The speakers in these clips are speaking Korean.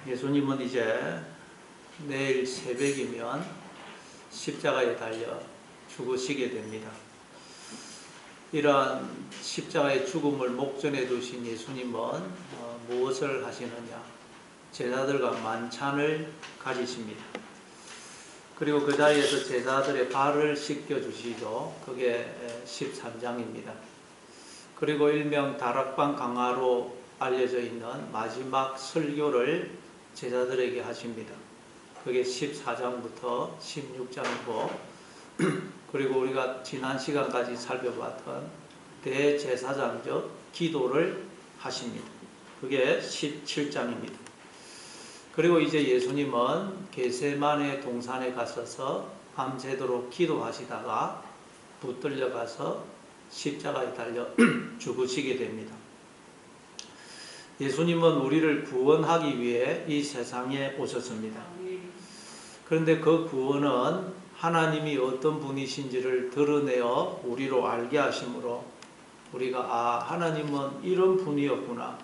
예수님은 이제 내일 새벽이면 십자가에 달려 죽으시게 됩니다. 이러한 십자가의 죽음을 목전에 두신 예수님은 무엇을 하시느냐? 제자들과 만찬을 가지십니다. 그리고 그 자리에서 제자들의 발을 씻겨주시죠. 그게 13장입니다. 그리고 일명 다락방 강화로 알려져 있는 마지막 설교를 제자들에게 하십니다. 그게 14장부터 16장이고 그리고 우리가 지난 시간까지 살펴봤던 대제사장적 기도를 하십니다. 그게 17장입니다. 그리고 이제 예수님은 겟세마네 동산에 가셔서 밤새도록 기도하시다가 붙들려 가서 십자가에 달려 죽으시게 됩니다. 예수님은 우리를 구원하기 위해 이 세상에 오셨습니다. 그런데 그 구원은 하나님이 어떤 분이신지를 드러내어 우리로 알게 하심으로 우리가 하나님은 이런 분이었구나.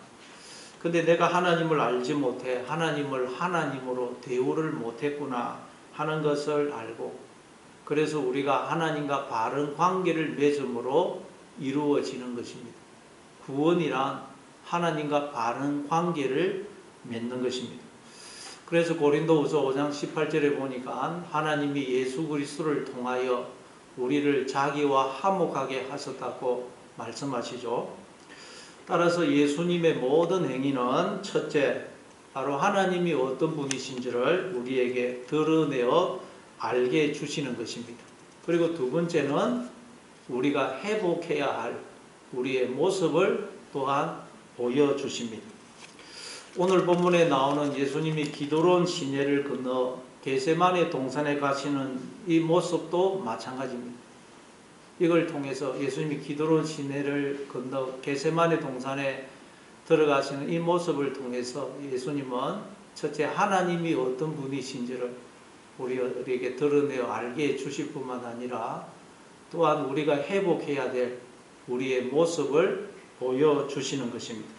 근데 내가 하나님을 알지 못해 하나님을 하나님으로 대우를 못했구나 하는 것을 알고, 그래서 우리가 하나님과 바른 관계를 맺음으로 이루어지는 것입니다. 구원이란 하나님과 바른 관계를 맺는 것입니다. 그래서 고린도후서 5장 18절에 보니까 하나님이 예수 그리스도를 통하여 우리를 자기와 화목하게 하셨다고 말씀하시죠. 따라서 예수님의 모든 행위는 첫째, 바로 하나님이 어떤 분이신지를 우리에게 드러내어 알게 해주시는 것입니다. 그리고 두 번째는 우리가 회복해야 할 우리의 모습을 또한 보여주십니다. 오늘 본문에 나오는 예수님이 기도로운 시내를 건너 겟세마네 동산에 가시는 이 모습도 마찬가지입니다. 이걸 통해서 예수님이 기도로운 시내를 건너 겟세마네 동산에 들어가시는 이 모습을 통해서 예수님은 첫째 하나님이 어떤 분이신지를 우리에게 드러내어 알게 해주실 뿐만 아니라 또한 우리가 회복해야 될 우리의 모습을 보여주시는 것입니다.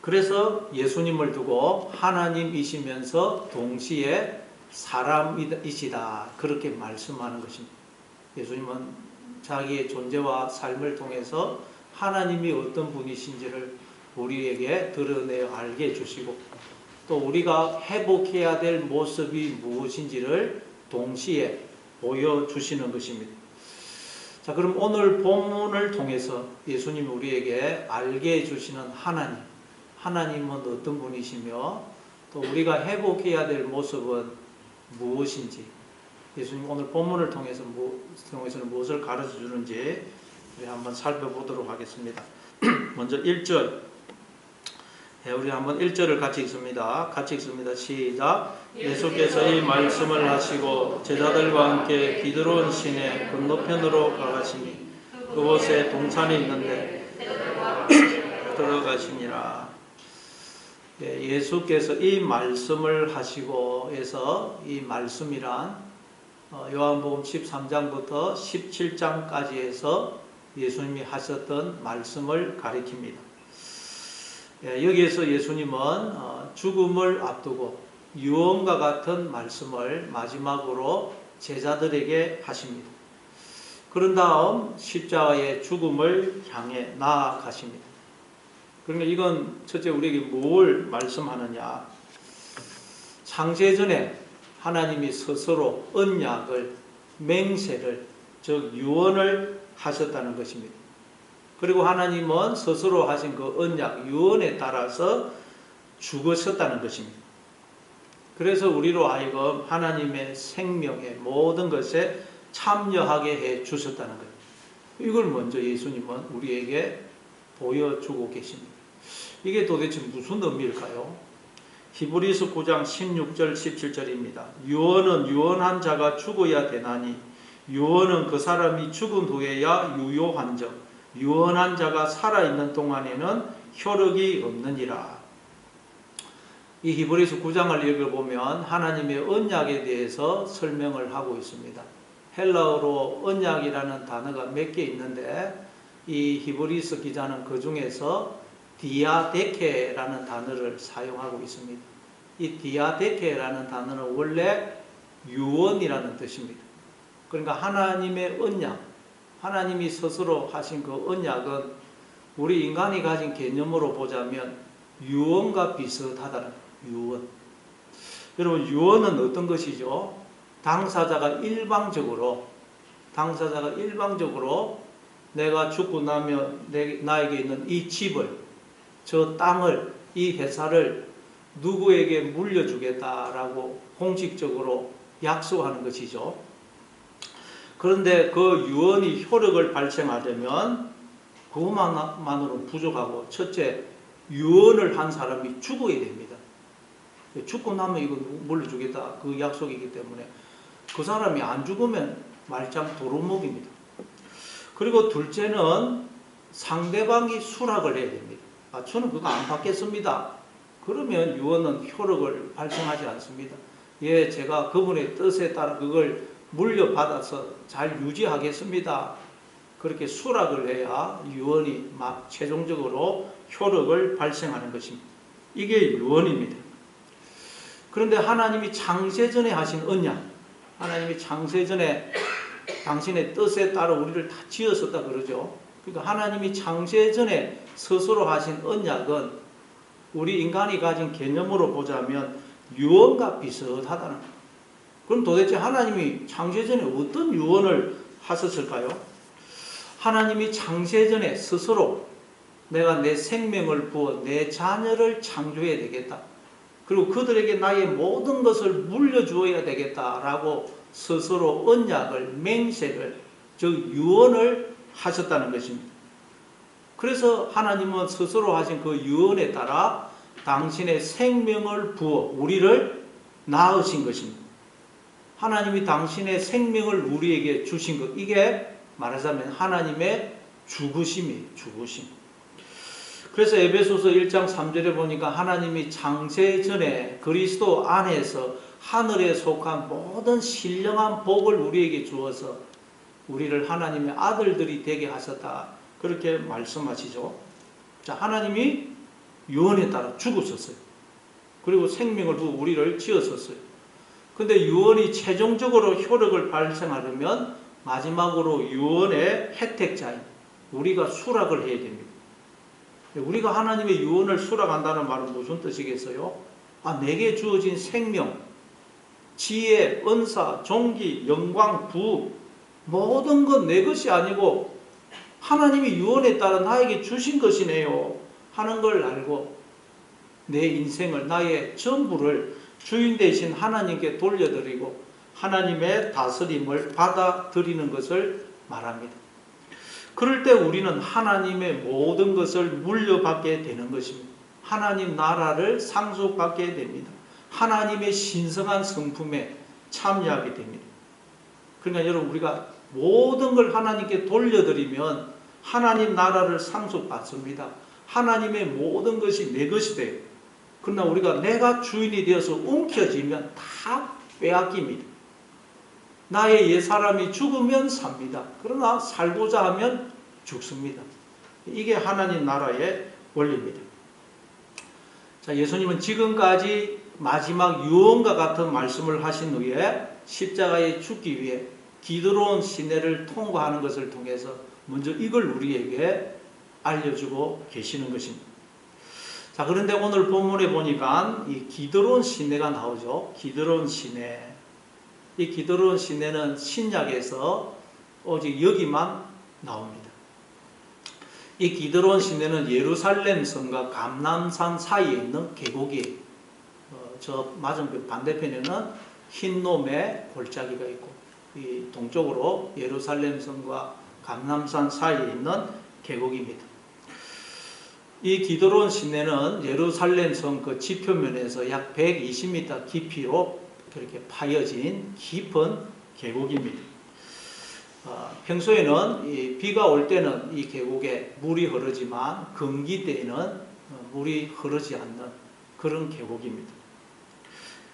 그래서 예수님을 두고 하나님이시면서 동시에 사람이시다 그렇게 말씀하는 것입니다. 예수님은 자기의 존재와 삶을 통해서 하나님이 어떤 분이신지를 우리에게 드러내어 알게 해주시고 또 우리가 회복해야 될 모습이 무엇인지를 동시에 보여주시는 것입니다. 자, 그럼 오늘 본문을 통해서 예수님이 우리에게 알게 해주시는 하나님은 어떤 분이시며 또 우리가 회복해야 될 모습은 무엇인지, 예수님 오늘 본문을 통해서는 무엇을 가르쳐 주는지 우리 한번 살펴보도록 하겠습니다. 먼저 1절, 우리 한번 1절을 같이 읽습니다. 같이 읽습니다. 시작. 예수께서 이 말씀을 하시고 제자들과 함께 기드론 시내 건너편으로 가시니 그곳에 동산이 있는데 들어가시니라. 예수께서 이 말씀을 하시고 해서 이 말씀이란 요한복음 13장부터 17장까지 해서 예수님이 하셨던 말씀을 가리킵니다. 여기에서 예수님은 죽음을 앞두고 유언과 같은 말씀을 마지막으로 제자들에게 하십니다. 그런 다음 십자가의 죽음을 향해 나아가십니다. 그러니까 이건 첫째 우리에게 뭘 말씀하느냐? 창세전에 하나님이 스스로 언약을, 맹세를, 즉 유언을 하셨다는 것입니다. 그리고 하나님은 스스로 하신 그 언약, 유언에 따라서 죽으셨다는 것입니다. 그래서 우리로 하여금 하나님의 생명의 모든 것에 참여하게 해 주셨다는 거예요. 이걸 먼저 예수님은 우리에게 보여주고 계십니다. 이게 도대체 무슨 의미일까요? 히브리서 9장 16절 17절입니다. 유언은 유언한 자가 죽어야 되나니 유언은 그 사람이 죽은 후에야 유효한즉 유언한 자가 살아있는 동안에는 효력이 없느니라. 이 히브리서 9장을 읽어보면 하나님의 언약에 대해서 설명을 하고 있습니다. 헬라어로 언약이라는 단어가 몇 개 있는데 이 히브리서 기자는 그 중에서 디아데케라는 단어를 사용하고 있습니다. 이 디아데케라는 단어는 원래 유언이라는 뜻입니다. 그러니까 하나님의 언약, 하나님이 스스로 하신 그 언약은 우리 인간이 가진 개념으로 보자면 유언과 비슷하다는 유언. 여러분, 유언은 어떤 것이죠? 당사자가 일방적으로 내가 죽고 나면 나에게 있는 이 집을, 저 땅을, 이 회사를 누구에게 물려주겠다라고 공식적으로 약속하는 것이죠. 그런데 그 유언이 효력을 발생하려면 그것만으로는 부족하고, 첫째, 유언을 한 사람이 죽어야 됩니다. 죽고 나면 이거 물려주겠다 그 약속이기 때문에 그 사람이 안 죽으면 말짱 도루묵입니다. 그리고 둘째는 상대방이 수락을 해야 됩니다. 저는 그거 안 받겠습니다. 그러면 유언은 효력을 발생하지 않습니다. 예, 제가 그분의 뜻에 따라 그걸 물려받아서 잘 유지하겠습니다. 그렇게 수락을 해야 유언이 최종적으로 효력을 발생하는 것입니다. 이게 유언입니다. 그런데 하나님이 창세전에 하신 언약, 하나님이 창세전에 당신의 뜻에 따라 우리를 다 지었었다 그러죠. 그러니까 하나님이 창세전에 스스로 하신 언약은 우리 인간이 가진 개념으로 보자면 유언과 비슷하다는 거예요. 그럼 도대체 하나님이 창세전에 어떤 유언을 하셨을까요? 하나님이 창세전에 스스로 내가 내 생명을 부어 내 자녀를 창조해야 되겠다. 그리고 그들에게 나의 모든 것을 물려주어야 되겠다라고 스스로 언약을, 맹세를, 즉 유언을 하셨다는 것입니다. 그래서 하나님은 스스로 하신 그 유언에 따라 당신의 생명을 부어 우리를 낳으신 것입니다. 하나님이 당신의 생명을 우리에게 주신 것, 이게 말하자면 하나님의 죽으심이에요. 죽으심. 그래서 에베소서 1장 3절에 보니까 하나님이 창세전에 그리스도 안에서 하늘에 속한 모든 신령한 복을 우리에게 주어서 우리를 하나님의 아들들이 되게 하셨다. 그렇게 말씀하시죠. 자, 하나님이 유언에 따라 죽으셨어요. 그리고 생명을 두고 우리를 지었었어요. 근데 유언이 최종적으로 효력을 발생하려면 마지막으로 유언의 혜택자인 우리가 수락을 해야 됩니다. 우리가 하나님의 유언을 수락한다는 말은 무슨 뜻이겠어요? 내게 주어진 생명, 지혜, 은사, 존귀, 영광, 부 모든 건 내 것이 아니고 하나님이 유언에 따라 나에게 주신 것이네요 하는 걸 알고 내 인생을, 나의 전부를 주인 되신 하나님께 돌려드리고 하나님의 다스림을 받아들이는 것을 말합니다. 그럴 때 우리는 하나님의 모든 것을 물려받게 되는 것입니다. 하나님 나라를 상속받게 됩니다. 하나님의 신성한 성품에 참여하게 됩니다. 그러니까 여러분, 우리가 모든 걸 하나님께 돌려드리면 하나님 나라를 상속받습니다. 하나님의 모든 것이 내 것이 돼요. 그러나 우리가 내가 주인이 되어서 움켜쥐면 다 빼앗깁니다. 나의 옛사람이 죽으면 삽니다. 그러나 살고자 하면 죽습니다. 이게 하나님 나라의 원리입니다. 자, 예수님은 지금까지 마지막 유언과 같은 말씀을 하신 후에 십자가에 죽기 위해 기드론 시내를 통과하는 것을 통해서 먼저 이걸 우리에게 알려주고 계시는 것입니다. 자, 그런데 오늘 본문에 보니까 이 기드론 시내가 나오죠. 기드론 시내. 이 기드론 시내는 신약에서 오직 여기만 나옵니다. 이 기드론 시내는 예루살렘 성과 감람산 사이에 있는 계곡이에요. 저 맞은편 반대편에는 흰놈의 골짜기가 있고 이 동쪽으로 예루살렘 성과 감람산 사이에 있는 계곡입니다. 이 기드론 시내는 예루살렘 성 그 지표면에서 약 120m 깊이로 그렇게 파여진 깊은 계곡입니다. 평소에는 비가 올 때는 이 계곡에 물이 흐르지만 건기 때에는 물이 흐르지 않는 그런 계곡입니다.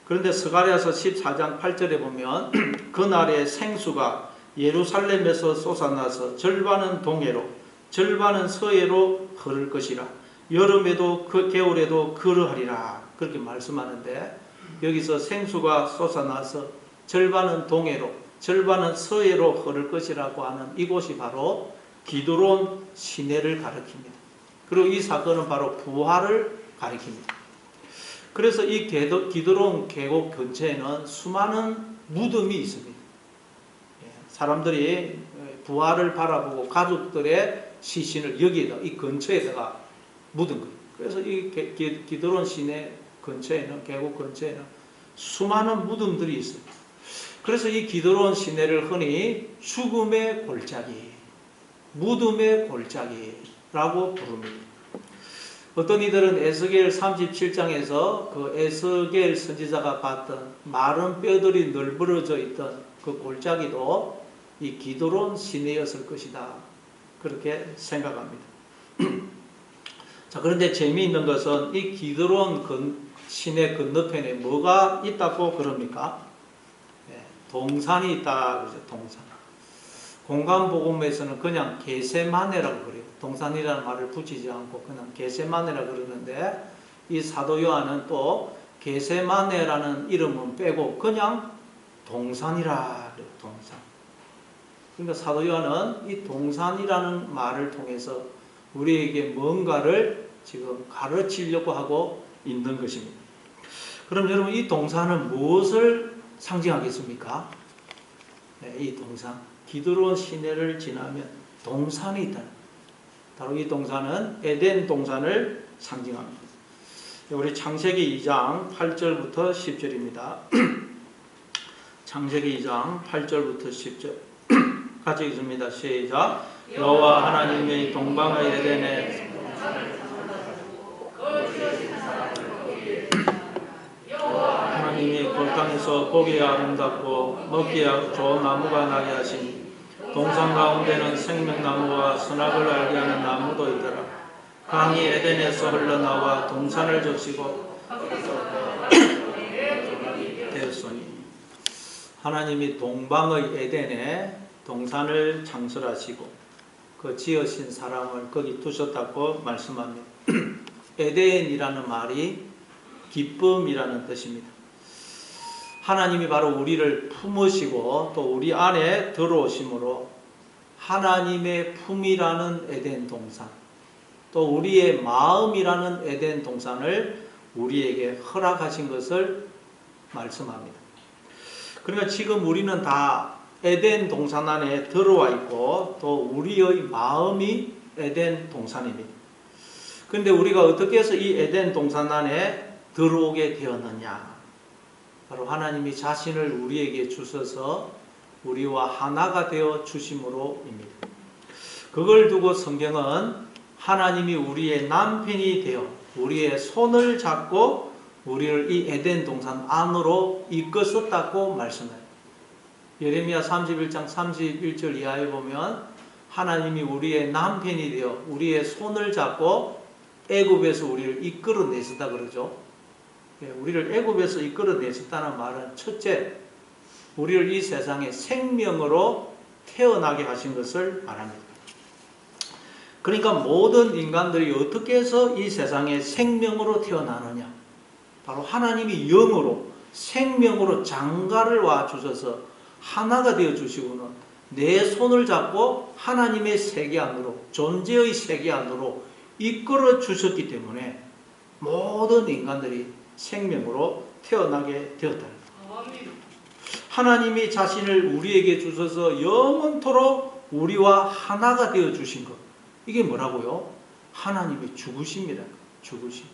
그런데 스가랴서 14장 8절에 보면 그날의 생수가 예루살렘에서 솟아나서 절반은 동해로 절반은 서해로 흐를 것이라. 여름에도 겨울에도 그러하리라 그렇게 말씀하는데, 여기서 생수가 솟아나서 절반은 동해로 절반은 서해로 흐를 것이라고 하는 이곳이 바로 기드론 시내를 가리킵니다. 그리고 이 사건은 바로 부활을 가리킵니다. 그래서 이 기드론 계곡 근처에는 수많은 무덤이 있습니다. 사람들이 부활을 바라보고 가족들의 시신을 여기에다, 이 근처에다가 묻은 거예요. 그래서 이 기드론 시내 근처에는, 계곡 근처에는 수많은 무덤들이 있어요. 그래서 이 기드론 시내를 흔히 죽음의 골짜기, 무덤의 골짜기라고 부릅니다. 어떤 이들은 에스겔 37장에서 그 에스겔 선지자가 봤던 마른 뼈들이 널브러져 있던 그 골짜기도 이 기드론 시내였을 것이다 그렇게 생각합니다. 자, 그런데 재미있는 것은 이 기드론 시내 건너편에 뭐가 있다고 그럽니까? 동산이 있다 그러죠. 동산. 공간복음에서는 그냥 겟세마네라고 그래요. 동산이라는 말을 붙이지 않고 그냥 겟세마네라고 그러는데, 이 사도 요한은 또 겟세마네라는 이름은 빼고 그냥 동산이라 그래요. 동산. 그러니까 사도 요한은 이 동산이라는 말을 통해서 우리에게 뭔가를 지금 가르치려고 하고 있는 것입니다. 그럼 여러분, 이 동산은 무엇을 상징하겠습니까? 네, 이 동산, 기드론 시내를 지나면 동산이 있다. 바로 이 동산은 에덴 동산을 상징합니다. 우리 창세기 2장 8절부터 10절입니다. 창세기 2장 8절부터 10절 같이 읽습니다. 시작. 여호와 하나님의 동방의 에덴에 하나님이 그 땅에서 보기에 아름답고 먹기에 좋은 나무가 나게 하시니 동산 가운데는 생명나무와 선악을 알게 하는 나무도 있더라. 강이 에덴에서 흘러나와 동산을 적시고 되었으니, 하나님이 동방의 에덴에 동산을 창설하시고 그 지으신 사람을 거기 두셨다고 말씀합니다. 에덴이라는 말이 기쁨이라는 뜻입니다. 하나님이 바로 우리를 품으시고 또 우리 안에 들어오심으로 하나님의 품이라는 에덴 동산, 또 우리의 마음이라는 에덴 동산을 우리에게 허락하신 것을 말씀합니다. 그러니까 지금 우리는 다 에덴 동산 안에 들어와 있고 또 우리의 마음이 에덴 동산입니다. 그런데 우리가 어떻게 해서 이 에덴 동산 안에 들어오게 되었느냐? 바로 하나님이 자신을 우리에게 주셔서 우리와 하나가 되어 주심으로입니다. 그걸 두고 성경은 하나님이 우리의 남편이 되어 우리의 손을 잡고 우리를 이 에덴 동산 안으로 이끄셨다고 말씀해요. 예레미야 31장 31절 이하에 보면 하나님이 우리의 남편이 되어 우리의 손을 잡고 애굽에서 우리를 이끌어내셨다 그러죠. 우리를 애굽에서 이끌어내셨다는 말은 첫째, 우리를 이 세상에 생명으로 태어나게 하신 것을 말합니다. 그러니까 모든 인간들이 어떻게 해서 이 세상에 생명으로 태어나느냐? 바로 하나님이 영으로 생명으로 장가를 와 주셔서 하나가 되어 주시고는 내 손을 잡고 하나님의 세계 안으로, 존재의 세계 안으로 이끌어 주셨기 때문에 모든 인간들이 생명으로 태어나게 되었다. 하나님이 자신을 우리에게 주셔서 영원토록 우리와 하나가 되어 주신 것, 이게 뭐라고요? 하나님의 죽으심이라. 죽으심.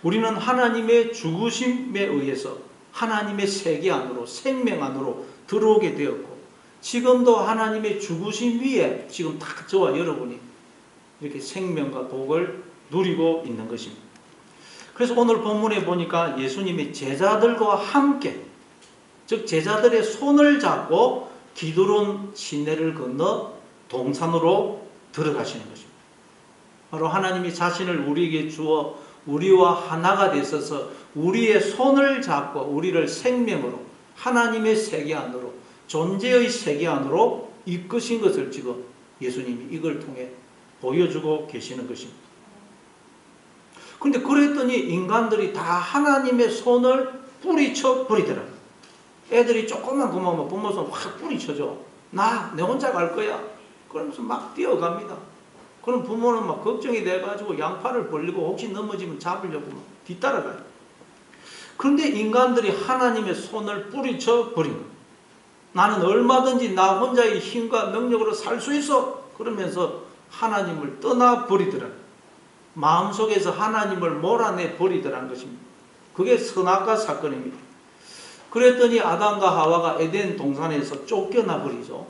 우리는 하나님의 죽으심에 의해서 하나님의 세계 안으로, 생명 안으로 들어오게 되었고, 지금도 하나님의 죽으심 위에 지금 다 저와 여러분이 이렇게 생명과 복을 누리고 있는 것입니다. 그래서 오늘 본문에 보니까 예수님이 제자들과 함께, 즉 제자들의 손을 잡고 기드론 시내를 건너 동산으로 들어가시는 것입니다. 바로 하나님이 자신을 우리에게 주어 우리와 하나가 되셔서 우리의 손을 잡고 우리를 생명으로, 하나님의 세계 안으로, 존재의 세계 안으로 이끄신 것을 지금 예수님이 이걸 통해 보여주고 계시는 것입니다. 근데 그랬더니 인간들이 다 하나님의 손을 뿌리쳐 버리더라. 애들이 조금만 그만 부모 손 확 뿌리쳐줘. 내 혼자 갈 거야. 그러면서 막 뛰어갑니다. 그럼 부모는 막 걱정이 돼가지고 양팔을 벌리고 혹시 넘어지면 잡으려고 막 뒤따라가요. 그런데 인간들이 하나님의 손을 뿌리쳐 버린 거예요. 나는 얼마든지 나 혼자의 힘과 능력으로 살 수 있어. 그러면서 하나님을 떠나버리더라. 마음속에서 하나님을 몰아내 버리더라는 것입니다. 그게 선악과 사건입니다. 그랬더니 아담과 하와가 에덴 동산에서 쫓겨나 버리죠.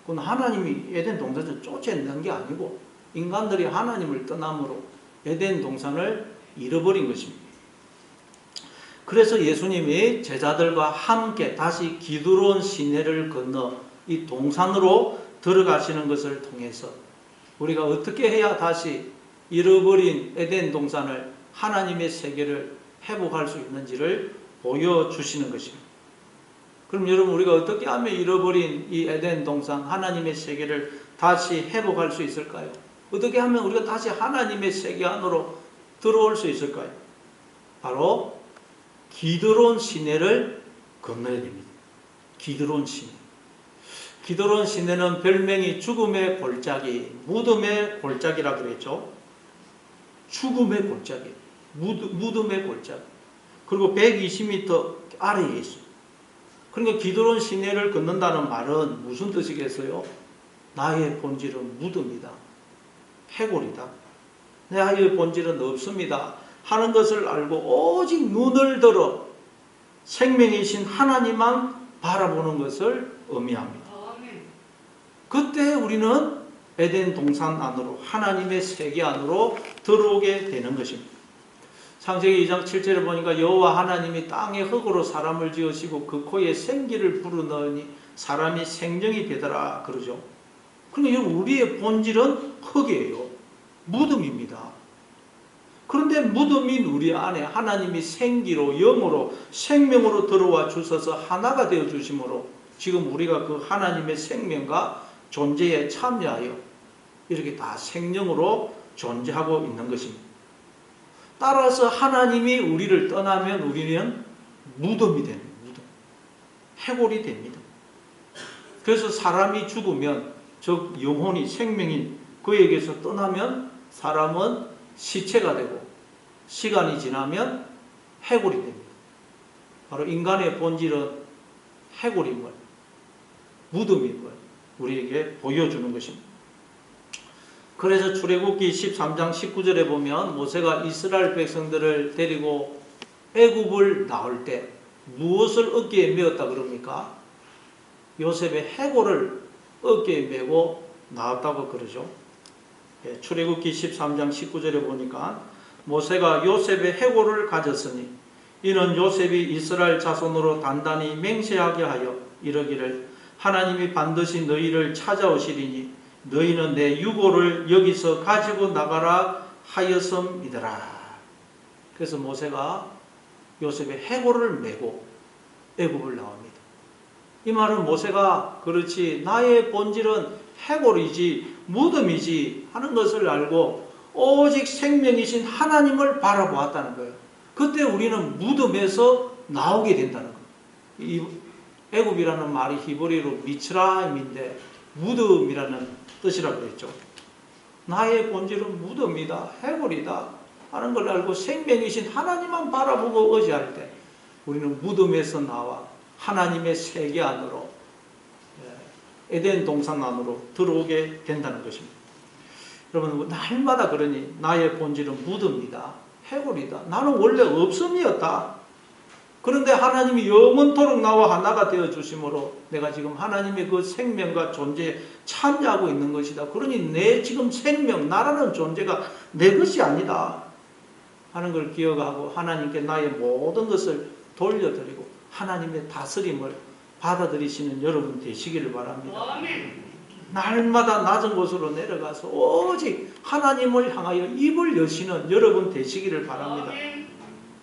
그건 하나님이 에덴 동산에서 쫓아낸 게 아니고 인간들이 하나님을 떠남으로 에덴 동산을 잃어버린 것입니다. 그래서 예수님이 제자들과 함께 다시 기드론 시내를 건너 이 동산으로 들어가시는 것을 통해서 우리가 어떻게 해야 다시 잃어버린 에덴 동산을 하나님의 세계를 회복할 수 있는지를 보여주시는 것입니다. 그럼 여러분 우리가 어떻게 하면 잃어버린 이 에덴 동산 하나님의 세계를 다시 회복할 수 있을까요? 어떻게 하면 우리가 다시 하나님의 세계 안으로 들어올 수 있을까요? 바로 기드론 시내를 건너야 됩니다. 기드론 시내. 기드론 시내는 별명이 죽음의 골짜기, 무덤의 골짜기라 그랬죠. 죽음의 골짜기, 무덤의 골짜기. 그리고 120m 아래에 있어요. 그러니까 기드론 시내를 건넌다는 말은 무슨 뜻이겠어요? 나의 본질은 무덤이다. 해골이다. 나의 본질은 없습니다. 하는 것을 알고 오직 눈을 들어 생명이신 하나님만 바라보는 것을 의미합니다. 그때 우리는 에덴 동산 안으로 하나님의 세계 안으로 들어오게 되는 것입니다. 창세기 2장 7절에 보니까 여호와 하나님이 땅에 흙으로 사람을 지으시고 그 코에 생기를 불어넣으니 사람이 생명이 되더라 그러죠. 그러니까 우리의 본질은 흙이에요. 무덤입니다. 그런데 무덤인 우리 안에 하나님이 생기로 영으로 생명으로 들어와 주셔서 하나가 되어 주심으로 지금 우리가 그 하나님의 생명과 존재에 참여하여 이렇게 다 생명으로 존재하고 있는 것입니다. 따라서 하나님이 우리를 떠나면 우리는 무덤이 됩니다. 무덤. 해골이 됩니다. 그래서 사람이 죽으면 즉 영혼이 생명인 그에게서 떠나면 사람은 시체가 되고 시간이 지나면 해골이 됩니다. 바로 인간의 본질은 해골임을, 무덤임을 우리에게 보여주는 것입니다. 그래서 출애굽기 13장 19절에 보면 모세가 이스라엘 백성들을 데리고 애굽을 나올 때 무엇을 어깨에 메었다 그럽니까? 요셉의 해골을 어깨에 메고 나왔다고 그러죠. 출애굽기 13장 19절에 보니까 모세가 요셉의 해골을 가졌으니 이는 요셉이 이스라엘 자손으로 단단히 맹세하게 하여 이르기를 하나님이 반드시 너희를 찾아오시리니 너희는 내 유고를 여기서 가지고 나가라 하였음이더라. 그래서 모세가 요셉의 해골을 메고 애굽을 나옵니다. 이 말은 모세가 그렇지 나의 본질은 해골이지 무덤이지 하는 것을 알고 오직 생명이신 하나님을 바라보았다는 거예요. 그때 우리는 무덤에서 나오게 된다는 거예요. 이 애굽이라는 말이 히브리어로 미츠라임인데 무덤이라는 뜻이라고 했죠. 나의 본질은 무덤이다, 해골이다 하는 걸 알고 생명이신 하나님만 바라보고 의지할 때 우리는 무덤에서 나와 하나님의 세계 안으로 에덴 동산 안으로 들어오게 된다는 것입니다. 여러분 날마다 그러니 나의 본질은 무덤이다, 해골이다. 나는 원래 없음이었다. 그런데 하나님이 영원토록 나와 하나가 되어 주심으로 내가 지금 하나님의 그 생명과 존재에 참여하고 있는 것이다. 그러니 내 지금 생명, 나라는 존재가 내 것이 아니다 하는 걸 기억하고 하나님께 나의 모든 것을 돌려드리고 하나님의 다스림을 받아들이시는 여러분 되시기를 바랍니다. 날마다 낮은 곳으로 내려가서 오직 하나님을 향하여 입을 여시는 여러분 되시기를 바랍니다.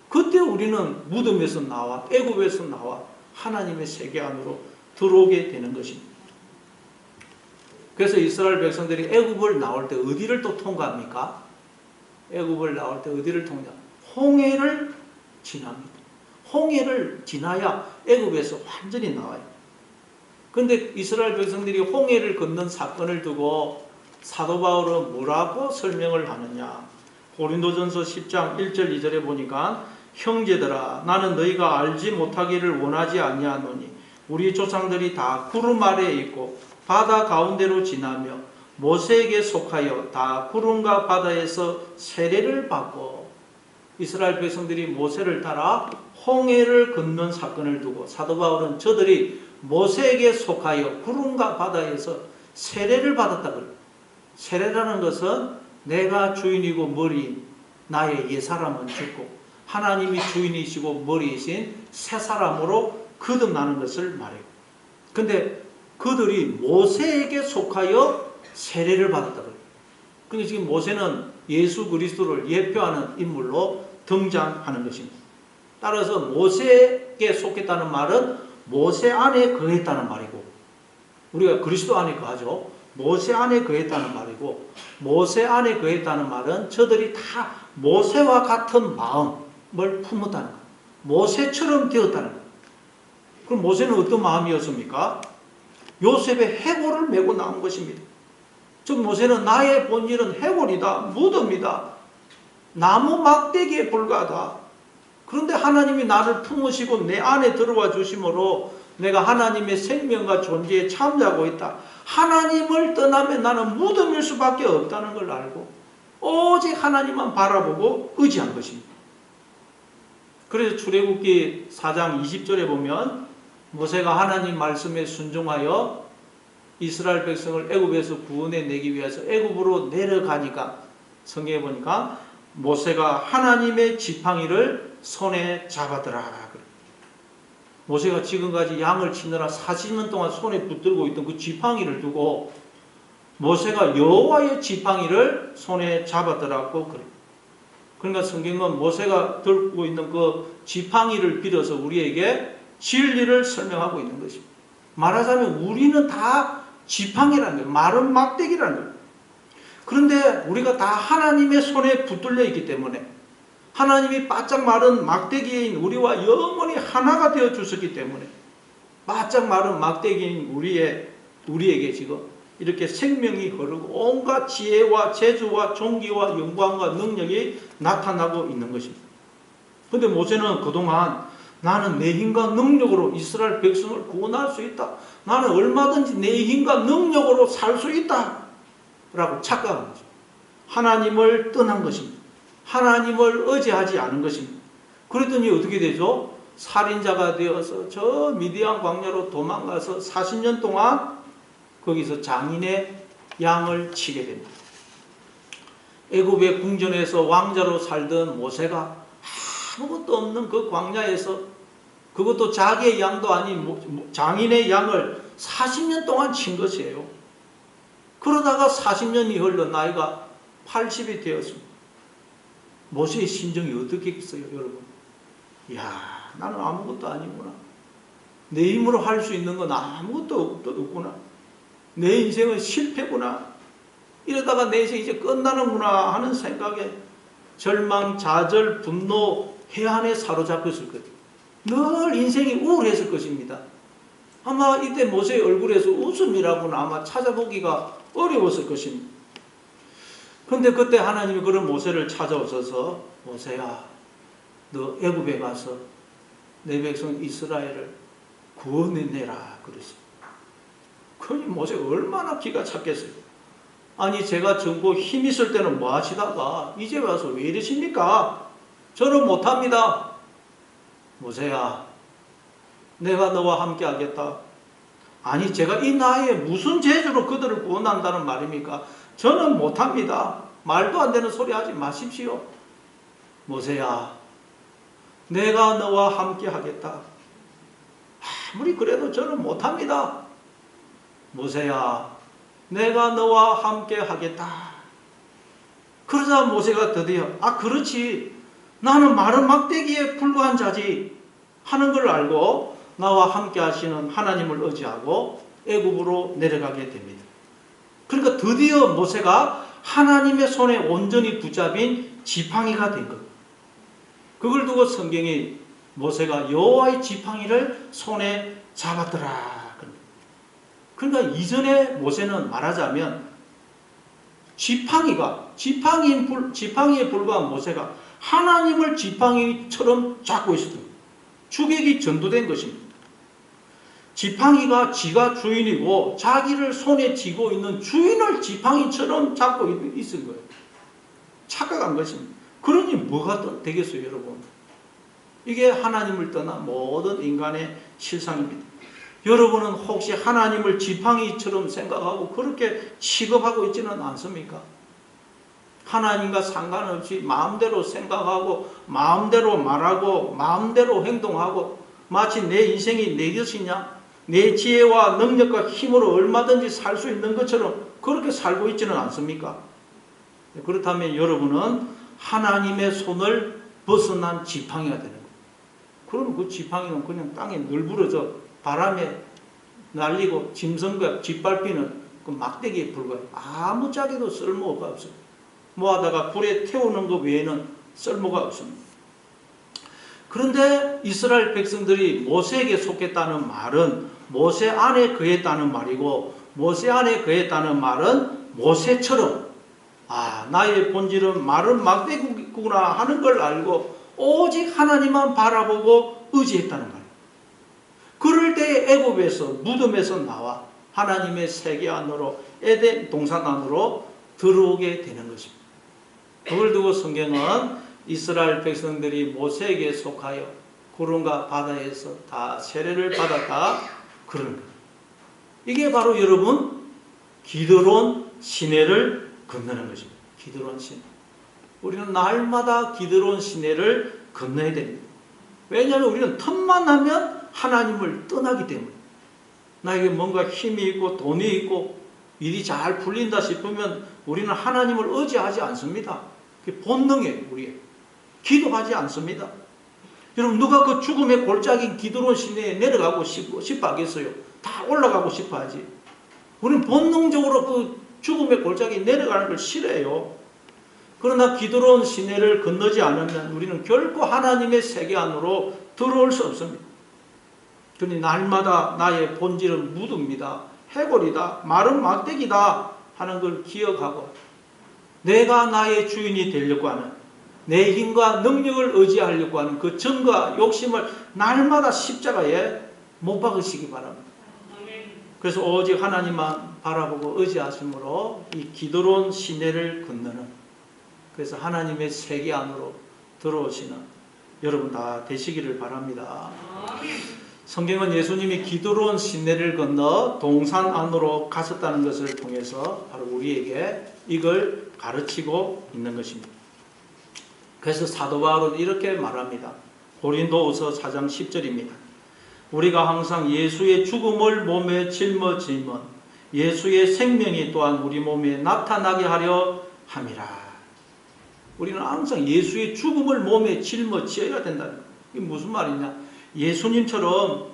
그때 우리는 무덤에서 나와 애굽에서 나와 하나님의 세계 안으로 들어오게 되는 것입니다. 그래서 이스라엘 백성들이 애굽을 나올 때 어디를 또 통과합니까? 애굽을 나올 때 어디를 통냐? 홍해를 지납니다. 홍해를 지나야 애굽에서 완전히 나와요. 그런데 이스라엘 백성들이 홍해를 건넌 사건을 두고 사도 바울은 뭐라고 설명을 하느냐? 고린도전서 10장 1절 2절에 보니까 형제들아 나는 너희가 알지 못하기를 원하지 아니하노니 우리 조상들이 다 구름 아래에 있고 바다 가운데로 지나며 모세에게 속하여 다 구름과 바다에서 세례를 받고 이스라엘 백성들이 모세를 따라 홍해를 건넌 사건을 두고 사도 바울은 저들이 모세에게 속하여 구름과 바다에서 세례를 받았다 그래요. 세례라는 것은 내가 주인이고 머리인 나의 옛사람은 죽고 하나님이 주인이시고 머리이신 새 사람으로 거듭나는 것을 말해요. 근데 그들이 모세에게 속하여 세례를 받았다 그래요. 그러니까 지금 모세는 예수 그리스도를 예표하는 인물로 등장하는 것입니다. 따라서 모세에게 속했다는 말은 모세 안에 거했다는 말이고 우리가 그리스도 안에 거하죠. 모세 안에 거했다는 말이고 모세 안에 거했다는 말은 저들이 다 모세와 같은 마음을 품었다는 것. 모세처럼 되었다는 것. 그럼 모세는 어떤 마음이었습니까? 요셉의 해골을 메고 나온 것입니다. 즉 모세는 나의 본질은 해골이다. 무덤이다. 나무 막대기에 불과하다. 그런데 하나님이 나를 품으시고 내 안에 들어와 주심으로 내가 하나님의 생명과 존재에 참여하고 있다. 하나님을 떠나면 나는 무덤일 수밖에 없다는 걸 알고 오직 하나님만 바라보고 의지한 것입니다. 그래서 출애굽기 4장 20절에 보면 모세가 하나님 말씀에 순종하여 이스라엘 백성을 애굽에서 구원해내기 위해서 애굽으로 내려가니까 성경에 보니까 모세가 하나님의 지팡이를 손에 잡아더라. 모세가 지금까지 양을 치느라 40년 동안 손에 붙들고 있던 그 지팡이를 두고 모세가 여호와의 지팡이를 손에 잡아더라고 그래. 그러니까 성경은 모세가 들고 있는 그 지팡이를 빌어서 우리에게 진리를 설명하고 있는 것입니다. 말하자면 우리는 다 지팡이라는 거예요. 마른 막대기라는 거예요. 그런데 우리가 다 하나님의 손에 붙들려 있기 때문에 하나님이 바짝 마른 막대기인 우리와 영원히 하나가 되어 주셨기 때문에 바짝 마른 막대기인 우리에게 지금 이렇게 생명이 흐르고 온갖 지혜와 재주와 존귀와 영광과 능력이 나타나고 있는 것입니다. 그런데 모세는 그동안 나는 내 힘과 능력으로 이스라엘 백성을 구원할 수 있다. 나는 얼마든지 내 힘과 능력으로 살 수 있다. 라고 착각한 거죠. 하나님을 떠난 것입니다. 하나님을 의지하지 않은 것입니다. 그랬더니 어떻게 되죠? 살인자가 되어서 저 미디안 광야로 도망가서 40년 동안 거기서 장인의 양을 치게 됩니다. 애굽의 궁전에서 왕자로 살던 모세가 아무것도 없는 그 광야에서 그것도 자기의 양도 아닌 장인의 양을 40년 동안 친 것이에요. 그러다가 40년이 흘러 나이가 80이 되었습니다. 모세의 심정이 어떻겠어요, 여러분? 이야, 나는 아무것도 아니구나. 내 힘으로 할 수 있는 건 아무것도 없구나. 내 인생은 실패구나. 이러다가 내 인생이 이제 끝나는구나 하는 생각에 절망, 좌절, 분노, 해안에 사로잡혔을 거예요. 늘 인생이 우울했을 것입니다. 아마 이때 모세의 얼굴에서 웃음이라고는 아마 찾아보기가 어려웠을 것입니다. 그런데 그때 하나님이 그런 모세를 찾아오셔서 모세야 너 애굽에 가서 내 백성 이스라엘을 구원해내라 그러십니다. 그러니 모세가 얼마나 기가 찼겠어요. 아니 제가 정보 힘 있을 때는 뭐 하시다가 이제 와서 왜 이러십니까? 저는 못합니다. 모세야 내가 너와 함께 하겠다. 아니 제가 이 나이에 무슨 재주로 그들을 구원한다는 말입니까? 저는 못합니다. 말도 안 되는 소리 하지 마십시오. 모세야 내가 너와 함께 하겠다. 아무리 그래도 저는 못합니다. 모세야 내가 너와 함께 하겠다. 그러자 모세가 드디어 그렇지 나는 마른 막대기에 불과한 자지 하는 걸 알고 나와 함께 하시는 하나님을 의지하고 애굽으로 내려가게 됩니다. 그러니까 드디어 모세가 하나님의 손에 온전히 붙잡힌 지팡이가 된 것. 그걸 두고 성경이 모세가 여호와의 지팡이를 손에 잡았더라. 그러니까 이전에 모세는 말하자면 지팡이에 불과한 모세가 하나님을 지팡이처럼 잡고 있었던 거예요. 주객이 전도된 것입니다. 지팡이가 지가 주인이고 자기를 손에 쥐고 있는 주인을 지팡이처럼 잡고 있은 거예요. 착각한 것입니다. 그러니 뭐가 되겠어요, 여러분? 이게 하나님을 떠난 모든 인간의 실상입니다. 여러분은 혹시 하나님을 지팡이처럼 생각하고 그렇게 취급하고 있지는 않습니까? 하나님과 상관없이 마음대로 생각하고 마음대로 말하고 마음대로 행동하고 마치 내 인생이 내 것이냐? 내 지혜와 능력과 힘으로 얼마든지 살 수 있는 것처럼 그렇게 살고 있지는 않습니까? 그렇다면 여러분은 하나님의 손을 벗어난 지팡이가 되는 거예요. 그럼 그 지팡이는 그냥 땅에 널브러져 바람에 날리고 짐승과 짓밟히는 그 막대기에 불과해요. 아무 짝에도 쓸모가 없어요. 모아다가 불에 태우는 것 외에는 쓸모가 없습니다. 그런데 이스라엘 백성들이 모세에게 속했다는 말은 모세 안에 거했다는 말이고, 모세 안에 거했다는 말은 모세처럼 나의 본질은 마른 막대기구나 하는 걸 알고 오직 하나님만 바라보고 의지했다는 말이에요. 그럴 때 애굽에서 무덤에서 나와 하나님의 세계 안으로 에덴 동산 안으로 들어오게 되는 것입니다. 그걸 두고 성경은 이스라엘 백성들이 모세에게 속하여 구름과 바다에서 다 세례를 받았다 그러는 거예요. 이게 바로 여러분 기드론 시내를 건너는 것입니다. 기드론 시내. 우리는 날마다 기드론 시내를 건너야 됩니다. 왜냐하면 우리는 틈만 나면 하나님을 떠나기 때문에. 나에게 뭔가 힘이 있고 돈이 있고 일이 잘 풀린다 싶으면 우리는 하나님을 의지하지 않습니다. 그게 본능이에요. 우리의. 기도하지 않습니다. 여러분 누가 그 죽음의 골짜기 기드론 시내에 내려가고 싶어 하겠어요? 다 올라가고 싶어 하지. 우리는 본능적으로 그 죽음의 골짜기에 내려가는 걸 싫어해요. 그러나 기드론 시내를 건너지 않으면 우리는 결코 하나님의 세계 안으로 들어올 수 없습니다. 그러니 날마다 나의 본질은 무덤이다, 해골이다, 마른 막대기다 하는 걸 기억하고 내가 나의 주인이 되려고 하는 내 힘과 능력을 의지하려고 하는 그 정과 욕심을 날마다 십자가에 못 박으시기 바랍니다. 그래서 오직 하나님만 바라보고 의지하심으로 이 기드론 시내를 건너는, 그래서 하나님의 세계 안으로 들어오시는 여러분 다 되시기를 바랍니다. 성경은 예수님이 기드론 시내를 건너 동산 안으로 가셨다는 것을 통해서 바로 우리에게 이걸 가르치고 있는 것입니다. 그래서 사도 바울은 이렇게 말합니다. 고린도후서 4장 10절입니다. 우리가 항상 예수의 죽음을 몸에 짊어지면 예수의 생명이 또한 우리 몸에 나타나게 하려 함이라. 우리는 항상 예수의 죽음을 몸에 짊어져야 된다는 거예요. 이게 무슨 말이냐? 예수님처럼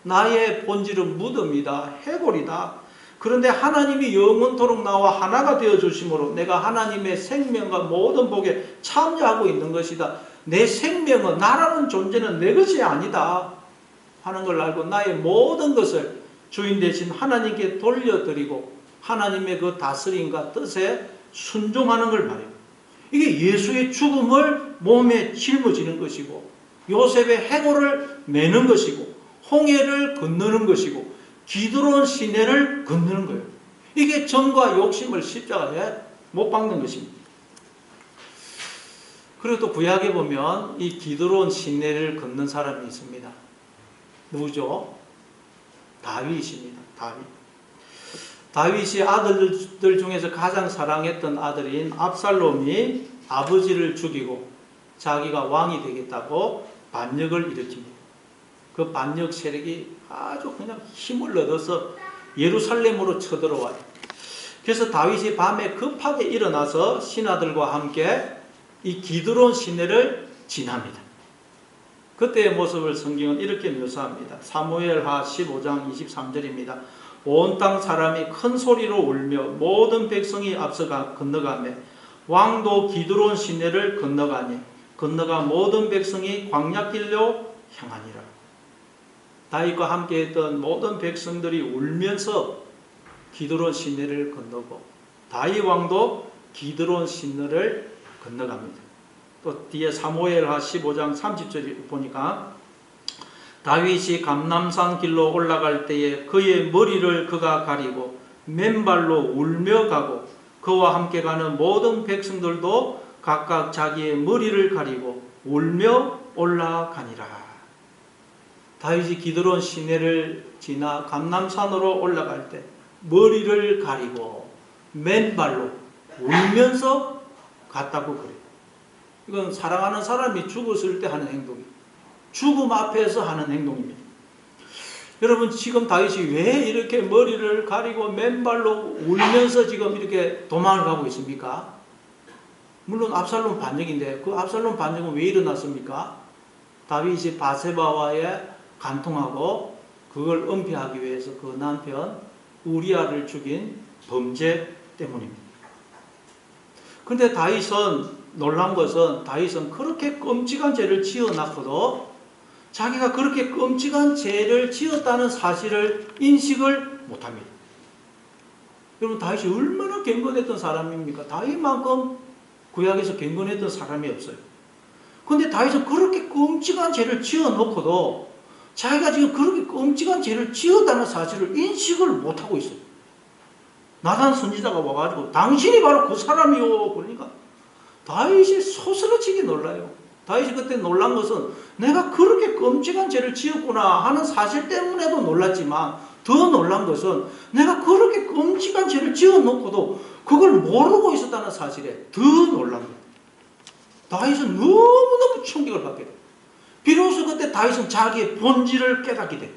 나의 본질은 무덤이다, 해골이다. 그런데 하나님이 영원토록 나와 하나가 되어주심으로 내가 하나님의 생명과 모든 복에 참여하고 있는 것이다. 내 생명은, 나라는 존재는 내 것이 아니다 하는 걸 알고 나의 모든 것을 주인 되신 하나님께 돌려드리고 하나님의 그 다스림과 뜻에 순종하는 걸 말해요. 이게 예수의 죽음을 몸에 짊어지는 것이고 요셉의 해골을 매는 것이고 홍해를 건너는 것이고 기드론 시내를 건너는 거예요. 이게 정과 욕심을 십자가에 못 박는 것입니다. 그리고 또 구약에 보면 이 기드론 시내를 걷는 사람이 있습니다. 누구죠? 다윗입니다. 다윗이 아들들 중에서 가장 사랑했던 아들인 압살롬이 아버지를 죽이고 자기가 왕이 되겠다고 반역을 일으킵니다. 그 반역 세력이 아주 그냥 힘을 얻어서 예루살렘으로 쳐들어와요. 그래서 다윗이 밤에 급하게 일어나서 신하들과 함께 이 기드론 시내를 지납니다. 그때의 모습을 성경은 이렇게 묘사합니다. 사무엘하 15장 23절입니다. 온 땅 사람이 큰 소리로 울며 모든 백성이 앞서 건너가며 왕도 기드론 시내를 건너가니 건너가 모든 백성이 광야길로 향하니라. 다윗과 함께했던 모든 백성들이 울면서 기드론 시내를 건너고 다윗 왕도 기드론 시내를 건너갑니다. 또 뒤에 사무엘하 15장 30절 보니까 다윗이 감람산 길로 올라갈 때에 그의 머리를 그가 가리고 맨발로 울며 가고 그와 함께 가는 모든 백성들도 각각 자기의 머리를 가리고 울며 올라가니라. 다윗이 기드론 시내를 지나 감람산으로 올라갈 때 머리를 가리고 맨발로 울면서 갔다고 그래요. 이건 사랑하는 사람이 죽었을 때 하는 행동이에요. 죽음 앞에서 하는 행동입니다. 여러분, 지금 다윗이 왜 이렇게 머리를 가리고 맨발로 울면서 지금 이렇게 도망을 가고 있습니까? 물론 압살롬 반역인데 그 압살롬 반역은 왜 일어났습니까? 다윗이 바세바와의 간통하고 그걸 은폐하기 위해서 그 남편 우리아를 죽인 범죄 때문입니다. 그런데 다윗은 놀란 것은 다윗은 그렇게 끔찍한 죄를 지어놨고도 자기가 그렇게 끔찍한 죄를 지었다는 사실을 인식을 못합니다. 여러분, 다윗이 얼마나 경건했던 사람입니까? 다윗만큼 구약에서 경건했던 사람이 없어요. 그런데 다윗은 그렇게 끔찍한 죄를 지어놓고도 자기가 지금 그렇게 끔찍한 죄를 지었다는 사실을 인식을 못하고 있어요. 나단 선지자가 와가지고 당신이 바로 그 사람이요 그러니까 다윗이 소스러치게 놀라요. 다윗이 그때 놀란 것은 내가 그렇게 끔찍한 죄를 지었구나 하는 사실 때문에도 놀랐지만 더 놀란 것은 내가 그렇게 끔찍한 죄를 지어놓고도 그걸 모르고 있었다는 사실에 더 놀란 거예요. 다윗은 너무너무 충격을 받게 돼요. 비로소 그때 다윗은 자기의 본질을 깨닫게 돼요.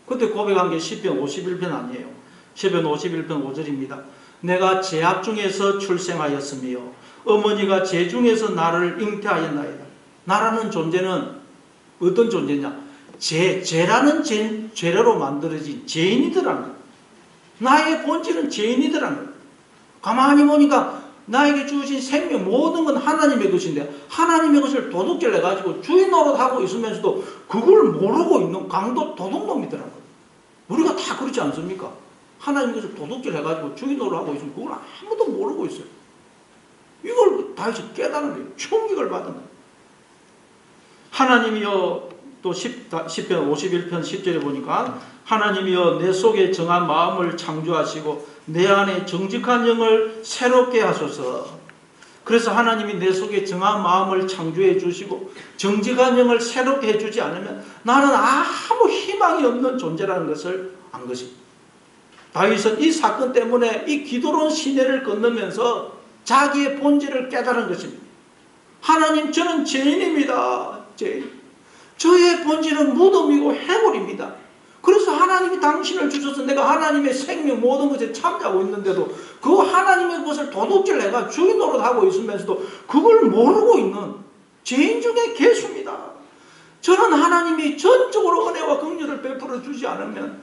그때 고백한 게 시편 51편 아니에요. 시편 51편 5절입니다. 내가 제압 중에서 출생하였으며 어머니가 제 중에서 나를 잉태하였나이다. 나라는 존재는 어떤 존재냐? 죄라는 죄로 만들어진 죄인이더라는 거예요. 나의 본질은 죄인이더라는 거예요. 가만히 보니까 나에게 주신 생명 모든 건 하나님의 것인데 하나님의 것을 도둑질 해가지고 주인 노릇하고 있으면서도 그걸 모르고 있는 강도 도둑놈이더라는 거예요. 우리가 다 그렇지 않습니까? 하나님의 것을 도둑질 해가지고 주인 노릇하고 있으면 그걸 아무도 모르고 있어요. 이걸 다윗이 깨달은 거예요. 충격을 받은 거예요. 하나님이여, 또 10편 51편 10절에 보니까 하나님이여 내 속에 정한 마음을 창조하시고 내 안에 정직한 영을 새롭게 하소서. 그래서 하나님이 내 속에 정한 마음을 창조해 주시고 정직한 영을 새롭게 해주지 않으면 나는 아무 희망이 없는 존재라는 것을 안 것입니다. 다윗은 이 사건 때문에 이 기드론 시내를 건너면서 자기의 본질을 깨달은 것입니다. 하나님, 저는 죄인입니다. 죄인. 저의 본질은 무덤이고 해골입니다. 그래서 하나님이 당신을 주셔서 내가 하나님의 생명 모든 것에 참여하고 있는데도 그 하나님의 것을 도둑질 해가 주인 노릇하고 있으면서도 그걸 모르고 있는 죄인 중에 개수입니다. 저는 하나님이 전적으로 은혜와 긍휼을 베풀어 주지 않으면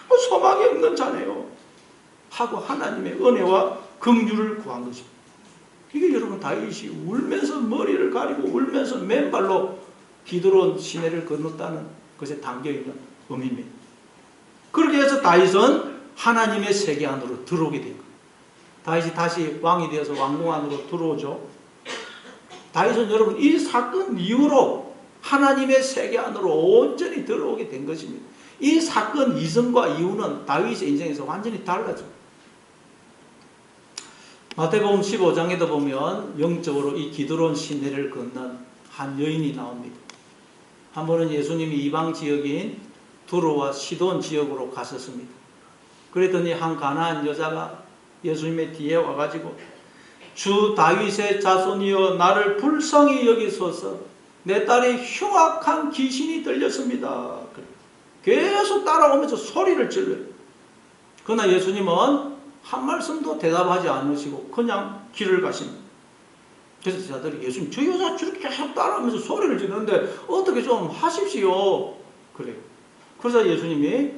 아무 소망이 없는 자네요 하고 하나님의 은혜와 긍휼을 구한 것입니다. 이게 여러분 다윗이 울면서 머리를 가리고 울면서 맨발로 기드론 시내를 건넜다는 것에 담겨있는 의미입니다. 그렇게 해서 다윗은 하나님의 세계 안으로 들어오게 된 거예요. 다윗이 다시 왕이 되어서 왕궁 안으로 들어오죠. 다윗은 여러분 이 사건 이후로 하나님의 세계 안으로 온전히 들어오게 된 것입니다. 이 사건 이전과 이후는 다윗의 인생에서 완전히 달라져요. 마태복음 15장에도 보면 영적으로 이 기드론 시내를 건넌 한 여인이 나옵니다. 한 번은 예수님이 이방 지역인 두로와 시돈 지역으로 갔었습니다. 그랬더니 한 가나안 여자가 예수님의 뒤에 와가지고 주 다윗의 자손이여 나를 불쌍히 여기소서 내 딸이 흉악한 귀신이 들렸습니다. 계속 따라오면서 소리를 질러요. 그러나 예수님은 한 말씀도 대답하지 않으시고 그냥 길을 가십니다. 그래서 제자들이 예수님 저 여자 저렇게 계속 따라오면서 소리를 지르는데 어떻게 좀 하십시오. 그래요. 그래서 예수님이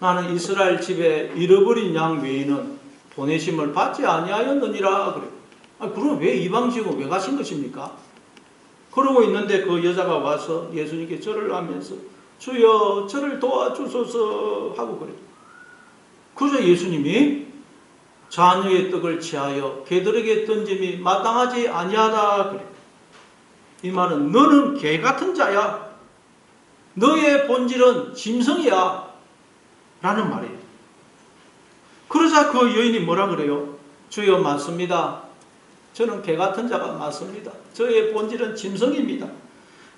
나는 이스라엘 집에 잃어버린 양 외에는 보내심을 받지 아니하였느니라 그래요. 그럼 왜 이방지고 왜 가신 것입니까? 그러고 있는데 그 여자가 와서 예수님께 절을 하면서 주여 저를 도와주소서 하고 그래요. 그래서 예수님이 자녀의 떡을 취하여 개들에게 던짐이 마땅하지 아니하다 그래요. 이 말은 너는 개 같은 자야. 너의 본질은 짐승이야. 라는 말이에요. 그러자 그 여인이 뭐라 그래요? 주여 맞습니다. 저는 개 같은 자가 맞습니다. 저의 본질은 짐승입니다.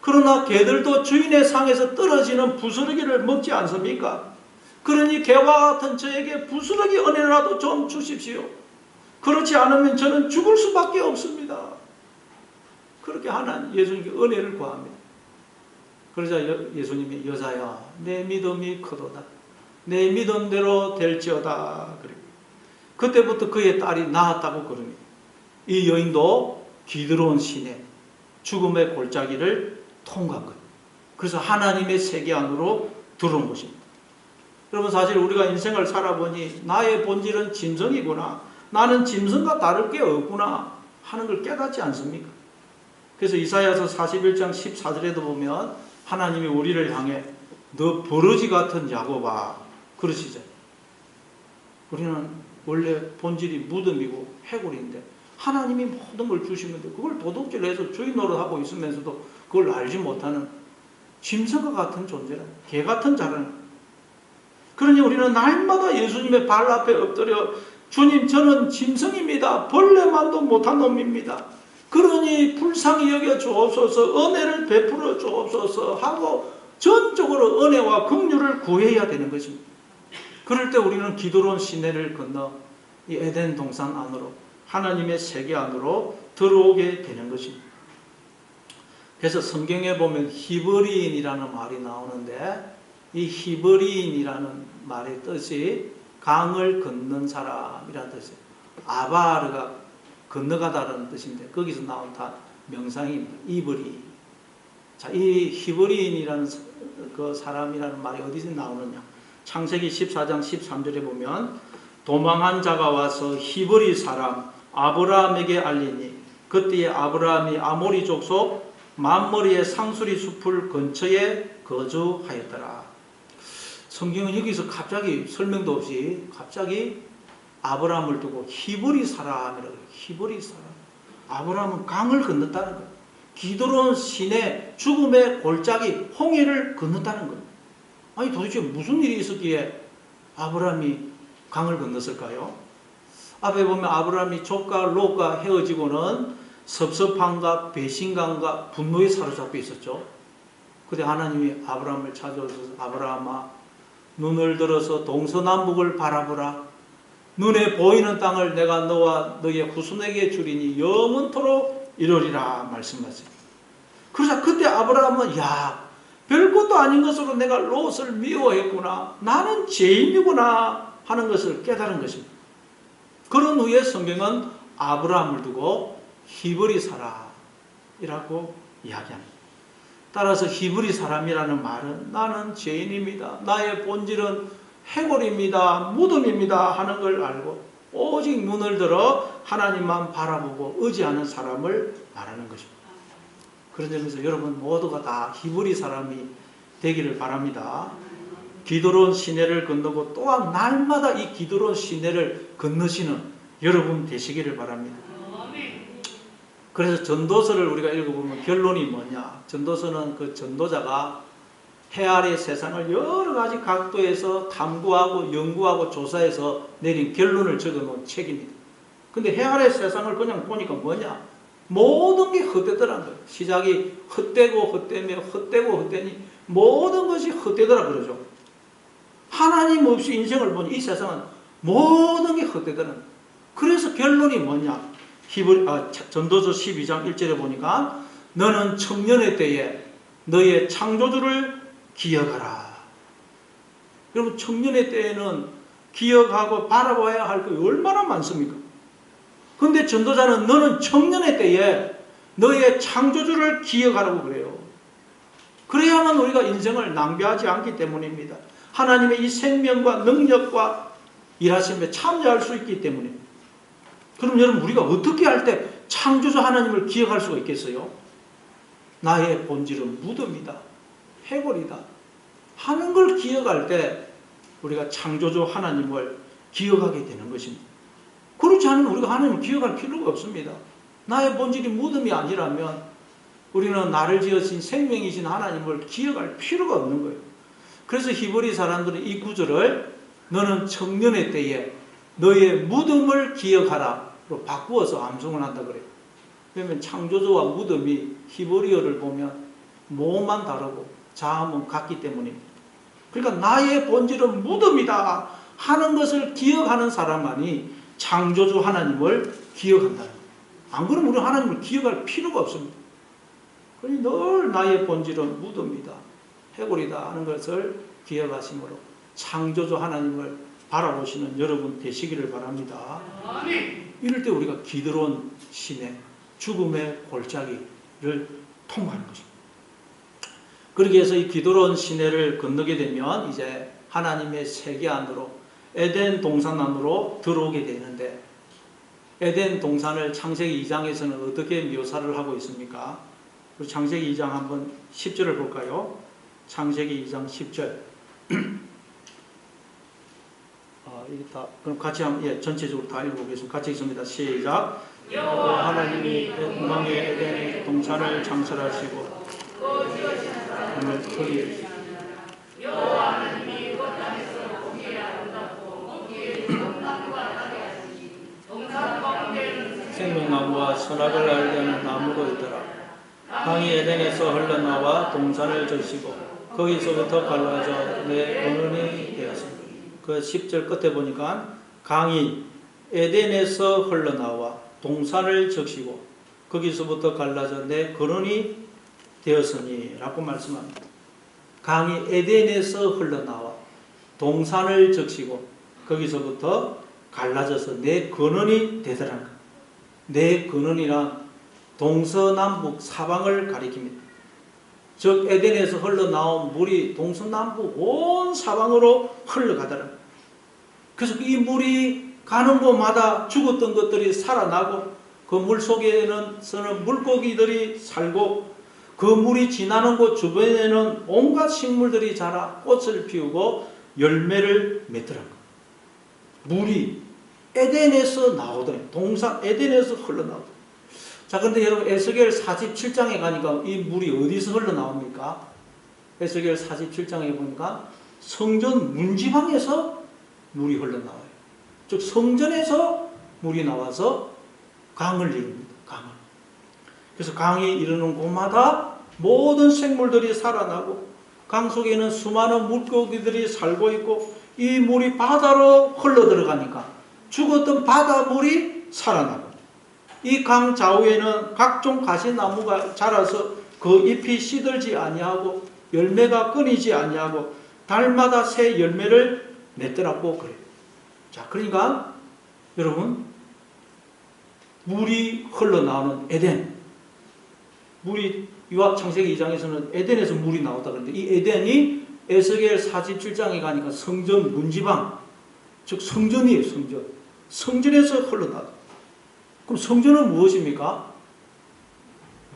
그러나 개들도 주인의 상에서 떨어지는 부스러기를 먹지 않습니까? 그러니 개와 같은 저에게 부스러기 은혜라도 좀 주십시오. 그렇지 않으면 저는 죽을 수밖에 없습니다. 그렇게 하나님 예수님께 은혜를 구합니다. 그러자 예수님이 여자야 내 믿음이 크도다. 내 믿음대로 될지어다. 그래요. 그때부터 그의 딸이 나았다고 그럽니다. 이 여인도 기드론 시내 죽음의 골짜기를 통과한 거예요. 그래서 하나님의 세계 안으로 들어온 것입니다. 여러분 사실 우리가 인생을 살아보니 나의 본질은 짐승이구나. 나는 짐승과 다를 게 없구나 하는 걸 깨닫지 않습니까? 그래서 이사야서 41장 14절에도 보면 하나님이 우리를 향해 너 버러지 같은 야곱아 그러시죠. 우리는 원래 본질이 무덤이고 해골인데 하나님이 모든 걸 주시는데 그걸 도둑질해서 주인 노릇하고 있으면서도 그걸 알지 못하는 짐승과 같은 존재라 개 같은 자라는. 그러니 우리는 날마다 예수님의 발 앞에 엎드려 주님 저는 짐승입니다. 벌레만도 못한 놈입니다. 그러니 불쌍히 여겨 주옵소서 은혜를 베풀어 주옵소서 하고 전적으로 은혜와 긍휼을 구해야 되는 것입니다. 그럴 때 우리는 기드론 시내를 건너 이 에덴 동산 안으로 하나님의 세계 안으로 들어오게 되는 것입니다. 그래서 성경에 보면 히브리인이라는 말이 나오는데 이 히브리인이라는 말의 뜻이 강을 건넌 사람이라는 뜻이에요. 아바르가 건너가다라는 뜻인데 거기서 나온 다 명상입니다. 이브리. 자, 이 히브리인이라는 그 사람이라는 말이 어디서 나오느냐? 창세기 14장 13절에 보면 도망한 자가 와서 히브리 사람 아브라함에게 알리니 그때에 아브라함이 아모리 족속 만머리의 상수리 숲을 근처에 거주하였더라. 성경은 여기서 갑자기 설명도 없이 갑자기 아브라함을 두고 히브리 사람이라고 해요. 히브리 사람. 아브라함은 강을 건넜다는 거예요. 기드론 시내 죽음의 골짜기 홍해를 건넜다는 거예요. 아니 도대체 무슨 일이 있었기에 아브라함이 강을 건넜을까요? 앞에 보면 아브라함이 족과 롯과 헤어지고는 섭섭함과 배신감과 분노에 사로잡혀 있었죠. 그때 하나님이 아브라함을 찾아오셔서 아브라함아 눈을 들어서 동서남북을 바라보라. 눈에 보이는 땅을 내가 너와 너의 후손에게 주리니 영원토록 이루리라 말씀하세요. 그러자 그때 아브라함은 야 별것도 아닌 것으로 내가 롯을 미워했구나. 나는 죄인이구나 하는 것을 깨달은 것입니다. 그런 후에 성경은 아브라함을 두고 히브리 사람이라고 이야기합니다. 따라서 히브리 사람이라는 말은 나는 죄인입니다. 나의 본질은 해골입니다. 무덤입니다. 하는 걸 알고 오직 눈을 들어 하나님만 바라보고 의지하는 사람을 말하는 것입니다. 그런 점에서 여러분 모두가 다 히브리 사람이 되기를 바랍니다. 기드론 시내를 건너고 또한 날마다 이 기드론 시내를 건너시는 여러분 되시기를 바랍니다. 그래서 전도서를 우리가 읽어보면 결론이 뭐냐? 전도서는 그 전도자가 해 아래 세상을 여러 가지 각도에서 탐구하고 연구하고 조사해서 내린 결론을 적어놓은 책입니다. 근데 해 아래 세상을 그냥 보니까 뭐냐? 모든 게 헛되더라는 거예요. 시작이 헛되고 헛되며 헛되고 헛되니 모든 것이 헛되더라 그러죠. 하나님 없이 인생을 보니 이 세상은 모든 게 헛되더라는 거예요. 그래서 결론이 뭐냐? 전도서 12장 1절에 보니까 너는 청년의 때에 너의 창조주를 기억하라. 여러분 청년의 때에는 기억하고 바라봐야 할 게 얼마나 많습니까? 근데 전도자는 너는 청년의 때에 너의 창조주를 기억하라고 그래요. 그래야만 우리가 인생을 낭비하지 않기 때문입니다. 하나님의 이 생명과 능력과 일하심에 참여할 수 있기 때문입니다. 그럼 여러분 우리가 어떻게 할 때 창조주 하나님을 기억할 수가 있겠어요? 나의 본질은 무덤이다, 해골이다 하는 걸 기억할 때 우리가 창조주 하나님을 기억하게 되는 것입니다. 그렇지 않으면 우리가 하나님을 기억할 필요가 없습니다. 나의 본질이 무덤이 아니라면 우리는 나를 지으신 생명이신 하나님을 기억할 필요가 없는 거예요. 그래서 히브리 사람들은 이 구절을 너는 청년의 때에 너의 무덤을 기억하라로 바꾸어서 암송을 한다 그래요. 왜냐하면 창조주와 무덤이 히브리어를 보면 모음만 다르고 자음은 같기 때문입니다. 그러니까 나의 본질은 무덤이다 하는 것을 기억하는 사람만이 창조주 하나님을 기억한다는 거예요. 안 그러면 우리 하나님을 기억할 필요가 없습니다. 그러니 늘 나의 본질은 무덤이다, 해골이다 하는 것을 기억하심으로 창조주 하나님을 바라보시는 여러분 되시기를 바랍니다. 이럴 때 우리가 기드론 시내 죽음의 골짜기를 통과하는 것입니다. 그러기 위해서 이 기드론 시내를 건너게 되면 이제 하나님의 세계 안으로 에덴 동산 안으로 들어오게 되는데, 에덴 동산을 창세기 2장에서는 어떻게 묘사를 하고 있습니까? 우리 창세기 2장 한번 10절을 볼까요? 창세기 2장 10절. 이게 다 그럼 같이 한번 전체적으로 다 읽어보겠습니다. 같이 읽습니다. 시작. 여호와 하나님이 공방의 에덴의 동산을 창설하시고 오늘 거기 여호와 하나님이 그 땅에서 공기를 아름답고 거기에 나무가 나게 하시니 동산 가운데에는 생명나무와 선악을 알게 하는 나무가 있더라. 강이 에덴에서 흘러나와 동산을 적시고 거기서부터 갈라져 내 근원이 되었습니다. 그 10절 끝에 보니까 강이 에덴에서 흘러나와 동산을 적시고 거기서부터 갈라져 내 근원이 되었으니 라고 말씀합니다. 강이 에덴에서 흘러나와 동산을 적시고 거기서부터 갈라져서 내 근원이 되더라는 거예요. 내 근원이란 동서남북 사방을 가리킵니다. 즉 에덴에서 흘러나온 물이 동서남북 온 사방으로 흘러가더라. 그래서 이 물이 가는 곳마다 죽었던 것들이 살아나고 그 물 속에는 물고기들이 살고 그 물이 지나는 곳 주변에는 온갖 식물들이 자라 꽃을 피우고 열매를 맺더라고요. 물이 에덴에서 나오더니 동산 에덴에서 흘러나오더니. 자, 그런데 여러분 에스겔 47장에 가니까 이 물이 어디서 흘러나옵니까? 에스겔 47장에 보니까 성전 문지방에서 물이 흘러나와요. 즉 성전에서 물이 나와서 강을 이룹니다. 강을. 그래서 강이 이르는 곳마다 모든 생물들이 살아나고 강 속에는 수많은 물고기들이 살고 있고 이 물이 바다로 흘러 들어가니까 죽었던 바다물이 살아나고 이 강 좌우에는 각종 가시나무가 자라서 그 잎이 시들지 아니하고 열매가 끊이지 아니하고 달마다 새 열매를 맺더라고 그래요. 자, 그러니까 여러분 물이 흘러나오는 에덴, 물이 창세기 2장에서는 에덴에서 물이 나오다 그러는데 이 에덴이 에스겔 47장에 가니까 성전 문지방, 즉 성전이에요. 성전. 성전에서 흘러나오다. 그럼 성전은 무엇입니까?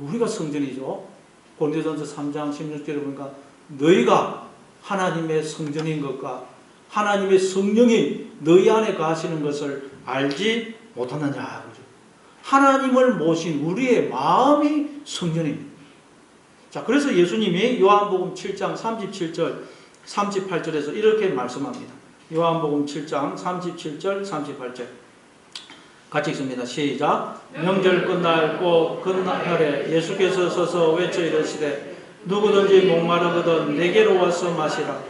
우리가 성전이죠. 고린도전서 3장 16절에 보니까 너희가 하나님의 성전인 것과 하나님의 성령이 너희 안에 거하시는 것을 알지 못하느냐. 하나님을 모신 우리의 마음이 성전입니다. 자, 그래서 예수님이 요한복음 7장 37절 38절에서 이렇게 말씀합니다. 요한복음 7장 37절 38절 같이 읽습니다. 시작. 명절 끝날 꼭 그날에 예수께서 서서 외쳐 이르시되 누구든지 목마르거든 내게로 와서 마시라.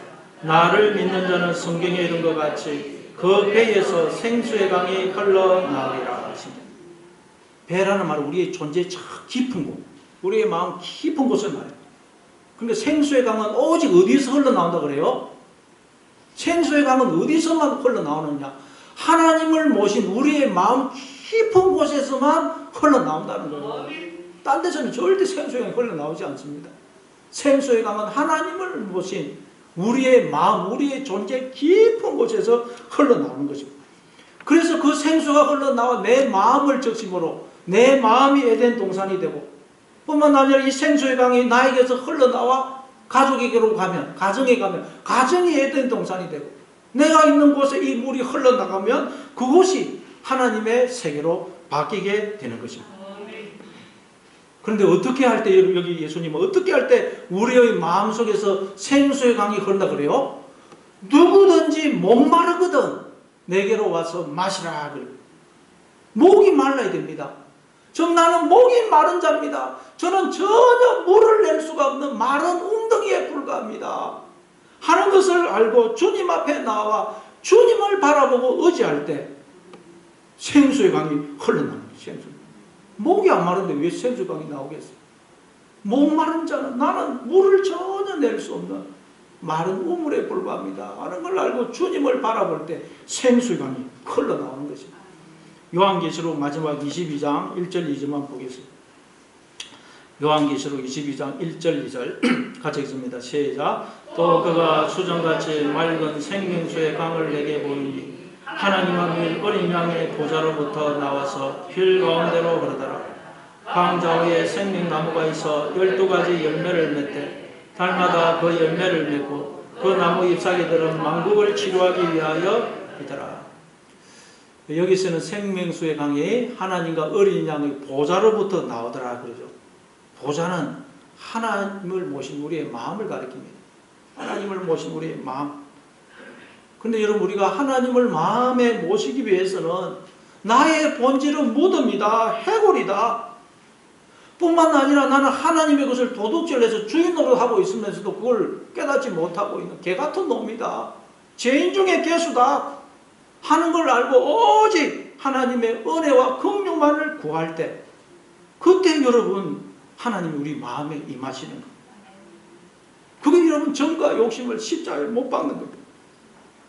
나를 믿는 자는 성경에 이른 것 같이 그 배에서 생수의 강이 흘러나오리라 하십니다. 배라는 말은 우리의 존재의 참 깊은 곳, 우리의 마음 깊은 곳을 말해요. 그러니까 생수의 강은 오직 어디서 흘러나온다 그래요? 생수의 강은 어디서만 흘러나오느냐? 하나님을 모신 우리의 마음 깊은 곳에서만 흘러나온다는 거예요. 딴 데서는 절대 생수의 강이 흘러나오지 않습니다. 생수의 강은 하나님을 모신 우리의 마음, 우리의 존재 깊은 곳에서 흘러나오는 것입니다. 그래서 그 생수가 흘러나와 내 마음을 적심으로 내 마음이 에덴 동산이 되고, 뿐만 아니라 이 생수의 강이 나에게서 흘러나와 가족에게로 가면, 가정에 가면 가정이 에덴 동산이 되고, 내가 있는 곳에 이 물이 흘러나가면 그곳이 하나님의 세계로 바뀌게 되는 것입니다. 그런데 어떻게 할 때, 여기 예수님은 어떻게 할 때 우리의 마음속에서 생수의 강이 흐른다 그래요? 누구든지 목마르거든 내게로 와서 마시라 그래요. 목이 말라야 됩니다. 나는 목이 마른 자입니다. 저는 전혀 물을 낼 수가 없는 마른 웅덩이에 불과합니다 하는 것을 알고 주님 앞에 나와 주님을 바라보고 의지할 때 생수의 강이 흘러나옵니다. 목이 안 마른데 왜 생수의 강이 나오겠어요? 목 마른 자는 나는 물을 전혀 낼 수 없는 마른 우물에 불과합니다 하는 걸 알고 주님을 바라볼 때 생수의 강이 흘러나오는 것입니다. 요한계시록 마지막 22장 1절 2절만 보겠습니다. 요한계시록 22장 1절 2절 같이 읽습니다. 시작. 또 그가 수정같이 맑은 생명수의 강을 내게 보이니 하나님과 및 어린 양의 보좌로부터 나와서 필 가운데로 흐르더라. 강 좌우에 생명나무가 있어 12가지 열매를 맺되 달마다 그 열매를 맺고 그 나무 잎사귀들은 만국을 치료하기 위하여이더라. 여기서는 생명수의 강이 하나님과 어린 양의 보좌로부터 나오더라 그러죠. 보좌는 하나님을 모신 우리의 마음을 가리킵니다. 하나님을 모신 우리의 마음. 근데 여러분, 우리가 하나님을 마음에 모시기 위해서는 나의 본질은 무덤이다, 해골이다 뿐만 아니라 나는 하나님의 것을 도둑질해서 주인 노릇하고 있으면서도 그걸 깨닫지 못하고 있는 개같은 놈이다, 죄인 중에 개수다 하는 걸 알고 오직 하나님의 은혜와 긍휼만을 구할 때, 그때 여러분 하나님이 우리 마음에 임하시는 겁니다. 그게 여러분 정과 욕심을 십자가에 못 박는 겁니다.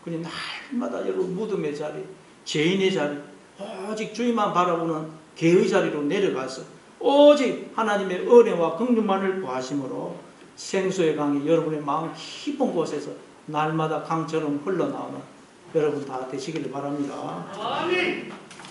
그냥 날마다 여러분 무덤의 자리, 죄인의 자리, 오직 주님만 바라보는 개의 자리로 내려가서 오직 하나님의 은혜와 긍휼만을 구하심으로 생수의 강이 여러분의 마음 깊은 곳에서 날마다 강처럼 흘러나오는 여러분 다 되시기를 바랍니다. 아멘.